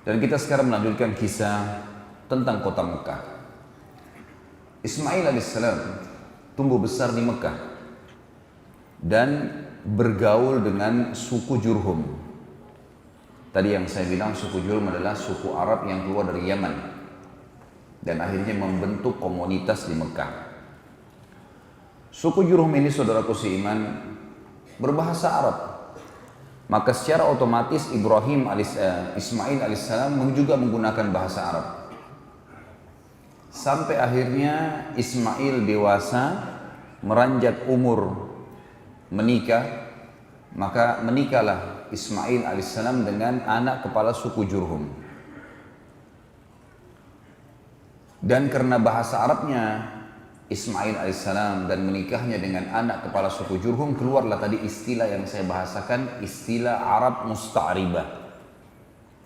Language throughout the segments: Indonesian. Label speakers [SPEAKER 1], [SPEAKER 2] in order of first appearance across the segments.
[SPEAKER 1] Dan kita sekarang melanjutkan kisah tentang kota Mekah. Ismail alaihissalam tumbuh besar di Mekah dan bergaul dengan suku Jurhum. Tadi yang saya bilang suku Jurhum adalah suku Arab yang keluar dari Yaman dan akhirnya membentuk komunitas di Mekah. Suku Jurhum ini, saudaraku seiman, berbahasa Arab. Maka secara otomatis Ismail alaihissalam juga menggunakan bahasa Arab. Sampai akhirnya Ismail dewasa, meranjak umur menikah, maka menikahlah Ismail alaihissalam dengan anak kepala suku Jurhum. Dan karena bahasa Arabnya Ismail alaihissalam dan menikahnya dengan anak kepala suku Jurhum, keluarlah tadi istilah yang saya bahasakan, istilah Arab musta'ribah.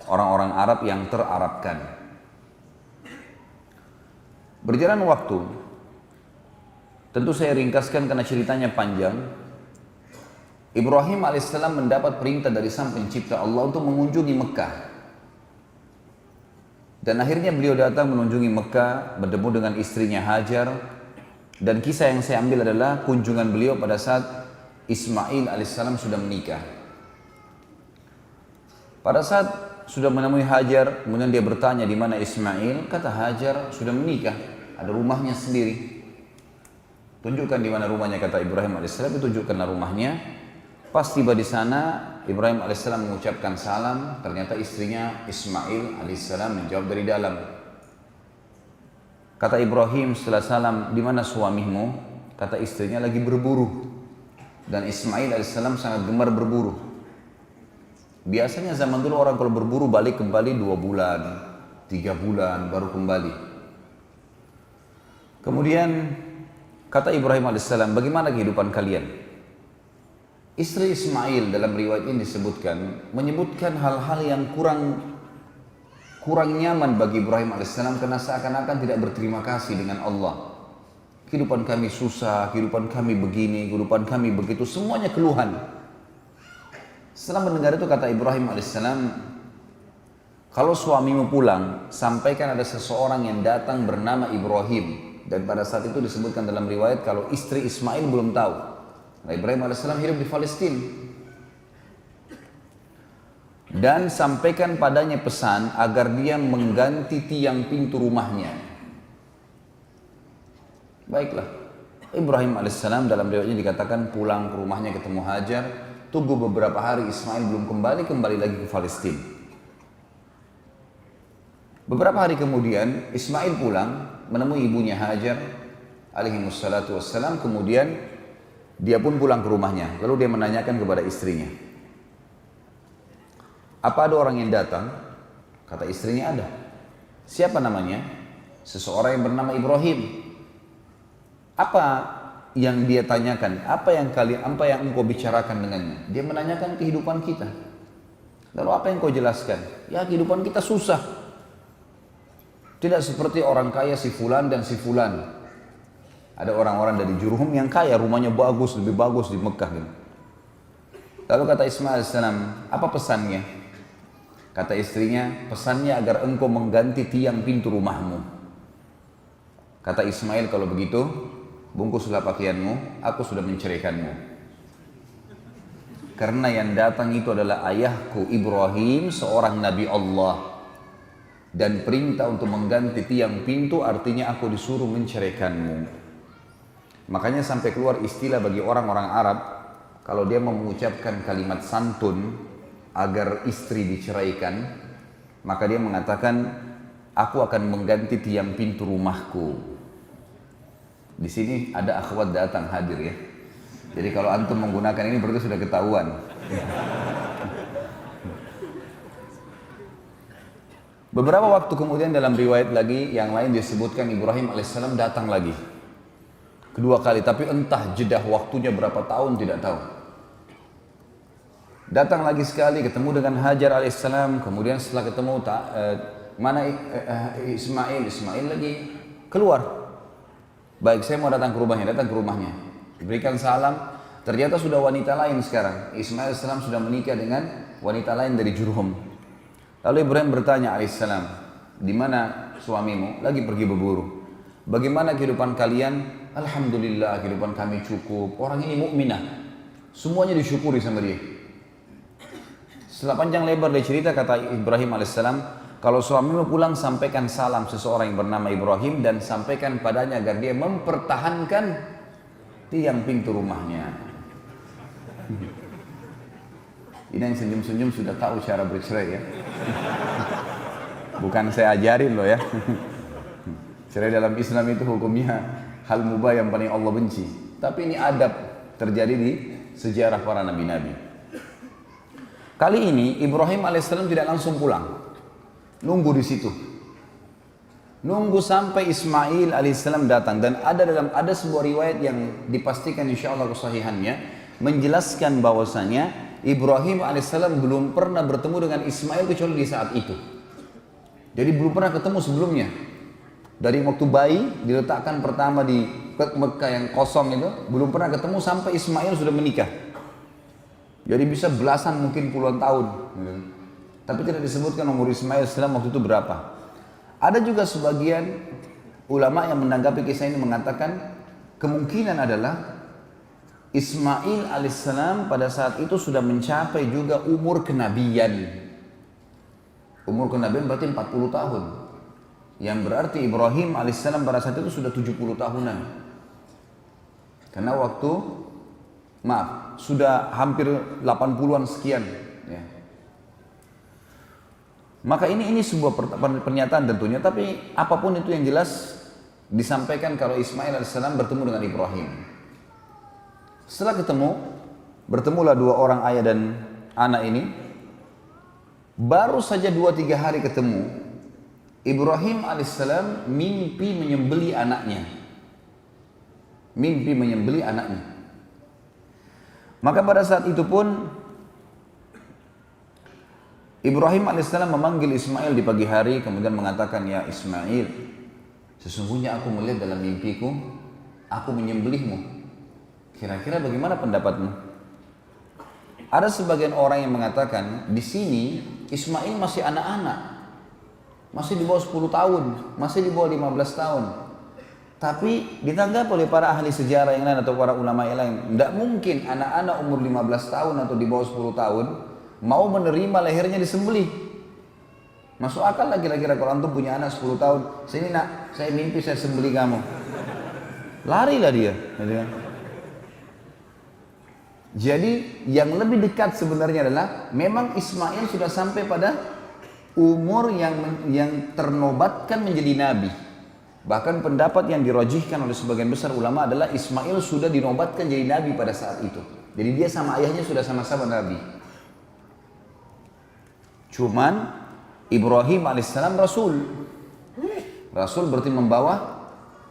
[SPEAKER 1] Orang-orang Arab yang terarabkan. Berjalan waktu, tentu saya ringkaskan karena ceritanya panjang. Ibrahim alaihissalam mendapat perintah dari Sang Pencipta Allah untuk mengunjungi Mekah. Dan akhirnya beliau datang mengunjungi Mekah, bertemu dengan istrinya Hajar. Dan kisah yang saya ambil adalah kunjungan beliau pada saat Ismail alaihissalam sudah menikah. Pada saat sudah menemui Hajar, kemudian dia bertanya di mana Ismail, kata Hajar sudah menikah, ada rumahnya sendiri. Tunjukkan di mana rumahnya, kata Ibrahim alaihissalam, tunjukkanlah rumahnya. Pas tiba di sana, Ibrahim alaihissalam mengucapkan salam, ternyata istrinya Ismail alaihissalam menjawab dari dalam. Kata Ibrahim setelah salam, di mana suamimu? Kata istrinya, lagi berburu. Dan Ismail alaihissalam sangat gemar berburu. Biasanya zaman dulu orang kalau berburu balik kembali 2 bulan, 3 bulan baru kembali. Kemudian kata Ibrahim alaihissalam, bagaimana kehidupan kalian? Istri Ismail dalam riwayat ini menyebutkan hal-hal yang kurang nyaman bagi Ibrahim alaihissalam karena seakan-akan tidak berterima kasih dengan Allah. Kehidupan kami susah, kehidupan kami begini, kehidupan kami begitu, semuanya keluhan. Setelah mendengar itu kata Ibrahim alaihissalam, kalau suamimu pulang, sampaikan ada seseorang yang datang bernama Ibrahim. Dan pada saat itu disebutkan dalam riwayat kalau istri Ismail belum tahu. Nah, Ibrahim alaihissalam hidup di Palestina. Dan sampaikan padanya pesan agar dia mengganti tiang pintu rumahnya. Baiklah, Ibrahim alaihissalam dalam riwayatnya dikatakan pulang ke rumahnya ketemu Hajar, tunggu beberapa hari Ismail belum kembali lagi ke Palestina. Beberapa hari kemudian Ismail pulang menemui ibunya Hajar alaihi wassalatu wassalam, kemudian dia pun pulang ke rumahnya, lalu dia menanyakan kepada istrinya, apa ada orang yang datang? Kata istrinya ada. Siapa namanya? Seseorang yang bernama Ibrahim. Apa yang dia tanyakan? Apa yang engkau bicarakan dengannya? Dia menanyakan kehidupan kita. Lalu apa yang kau jelaskan? Ya, kehidupan kita susah. Tidak seperti orang kaya si fulan dan si fulan. Ada orang-orang dari Jurhum yang kaya, rumahnya bagus, lebih bagus di Mekah. Lalu kata Ismail alaihissalam, apa pesannya? Kata istrinya, pesannya agar engkau mengganti tiang pintu rumahmu. Kata Ismail, kalau begitu, bungkuslah pakaianmu, aku sudah menceraikanmu. Karena yang datang itu adalah ayahku Ibrahim, seorang Nabi Allah. Dan perintah untuk mengganti tiang pintu artinya aku disuruh menceraikanmu. Makanya sampai keluar istilah bagi orang-orang Arab, kalau dia mau mengucapkan kalimat santun, agar istri diceraikan, maka dia mengatakan, aku akan mengganti tiang pintu rumahku. Di sini ada akhwat datang hadir ya. Jadi kalau antum menggunakan ini berarti sudah ketahuan. Beberapa waktu kemudian dalam riwayat lagi yang lain disebutkan Ibrahim alaihissalam datang lagi. Kedua kali, tapi entah jedah waktunya berapa tahun tidak tahu. Datang lagi sekali, ketemu dengan Hajar alaihissalam, kemudian setelah ketemu Ismail lagi keluar. Baik, saya mau datang ke rumahnya, diberikan salam, ternyata sudah wanita lain sekarang. Ismail alaihissalam sudah menikah dengan wanita lain dari Jurhum. Lalu Ibrahim bertanya alaihissalam, di mana suamimu? Lagi pergi berburu. Bagaimana kehidupan kalian? Alhamdulillah kehidupan kami cukup. Orang ini mukminah. Semuanya disyukuri sama dia. Setelah panjang lebar dia cerita, kata Ibrahim alaihissalam, kalau suamimu pulang sampaikan salam seseorang yang bernama Ibrahim dan sampaikan padanya agar dia mempertahankan tiang pintu rumahnya. Ini yang senyum-senyum sudah tahu cara bercerai ya. Bukan saya ajarin loh ya. Cerai dalam Islam itu hukumnya hal mubah yang paling Allah benci. Tapi ini adab terjadi di sejarah para nabi-nabi. Kali ini Ibrahim alaihissalam tidak langsung pulang. Nunggu di situ. Nunggu sampai Ismail alaihissalam datang. Dan ada sebuah riwayat yang dipastikan insya Allah kesahihannya menjelaskan bahwasanya Ibrahim alaihissalam belum pernah bertemu dengan Ismail kecuali di saat itu. Jadi belum pernah ketemu sebelumnya. Dari waktu bayi diletakkan pertama di Mekah yang kosong itu, belum pernah ketemu sampai Ismail sudah menikah. Jadi bisa belasan mungkin puluhan tahun. Tapi tidak disebutkan umur Ismail alaihissalam waktu itu berapa. Ada juga sebagian ulama yang menanggapi kisah ini mengatakan kemungkinan adalah Ismail alaihissalam pada saat itu sudah mencapai juga umur kenabian. Umur kenabian berarti 40 tahun. Yang berarti Ibrahim alaihissalam pada saat itu sudah 70 tahunan. Karena sudah hampir 80-an sekian. Ya. Maka ini sebuah pernyataan tentunya, tapi apapun itu yang jelas disampaikan kalau Ismail alaihissalam bertemu dengan Ibrahim. Setelah bertemulah dua orang ayah dan anak ini. Baru saja 2-3 hari ketemu, Ibrahim alaihissalam mimpi menyembelih anaknya. Maka pada saat itu pun Ibrahim alaihissalam memanggil Ismail di pagi hari, kemudian mengatakan, ya Ismail, sesungguhnya aku melihat dalam mimpiku, aku menyembelihmu. Kira-kira bagaimana pendapatmu? Ada sebagian orang yang mengatakan, di sini Ismail masih anak-anak. Masih di bawah 10 tahun, masih di bawah 15 tahun. Tapi ditanggapi oleh para ahli sejarah yang lain atau para ulama yang lain, tidak mungkin anak-anak umur 15 tahun atau di bawah 10 tahun mau menerima lehernya disembelih. Masuk akal lah kira-kira kalau antum punya anak 10 tahun, sini nak, saya mimpi saya sembelih kamu. Larilah dia. Jadi yang lebih dekat sebenarnya adalah memang Ismail sudah sampai pada umur yang ternobatkan menjadi nabi. Bahkan pendapat yang dirajihkan oleh sebagian besar ulama adalah Ismail sudah dinobatkan jadi nabi pada saat itu. Jadi dia sama ayahnya sudah sama-sama nabi. Cuman Ibrahim alaihissalam rasul. Rasul berarti membawa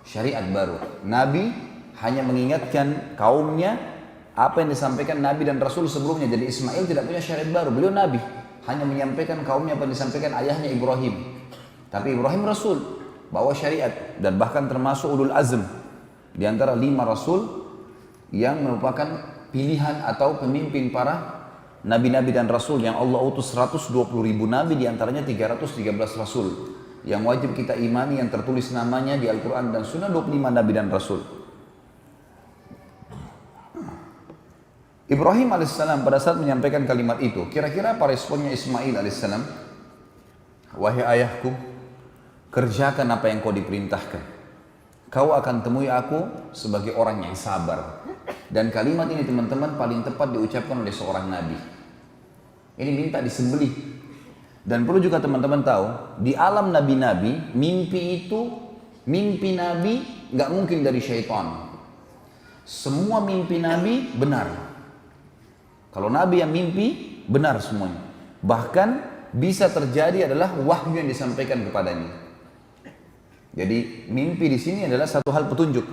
[SPEAKER 1] syariat baru. Nabi hanya mengingatkan kaumnya apa yang disampaikan nabi dan rasul sebelumnya. Jadi Ismail tidak punya syariat baru, beliau nabi. Hanya menyampaikan kaumnya apa yang disampaikan ayahnya Ibrahim. Tapi Ibrahim rasul, bawa syariat, dan bahkan termasuk ulul azm di antara 5 rasul yang merupakan pilihan atau pemimpin para nabi-nabi dan rasul yang Allah utus 120.000 nabi, di antaranya 313 rasul yang wajib kita imani, yang tertulis namanya di Al-Quran dan Sunnah, 25 nabi dan rasul. Ibrahim alaihissalam pada saat menyampaikan kalimat itu, kira-kira apa responnya Ismail alaihissalam? Wahai ayahku, kerjakan apa yang kau diperintahkan. Kau akan temui aku sebagai orang yang sabar. Dan kalimat ini teman-teman paling tepat diucapkan oleh seorang nabi. Ini minta disembelih. Dan perlu juga teman-teman tahu, di alam nabi-nabi, mimpi nabi nggak mungkin dari syaitan. Semua mimpi nabi benar. Kalau nabi yang mimpi, benar semuanya. Bahkan bisa terjadi adalah wahyu yang disampaikan kepadanya. Jadi mimpi di sini adalah satu hal petunjuk.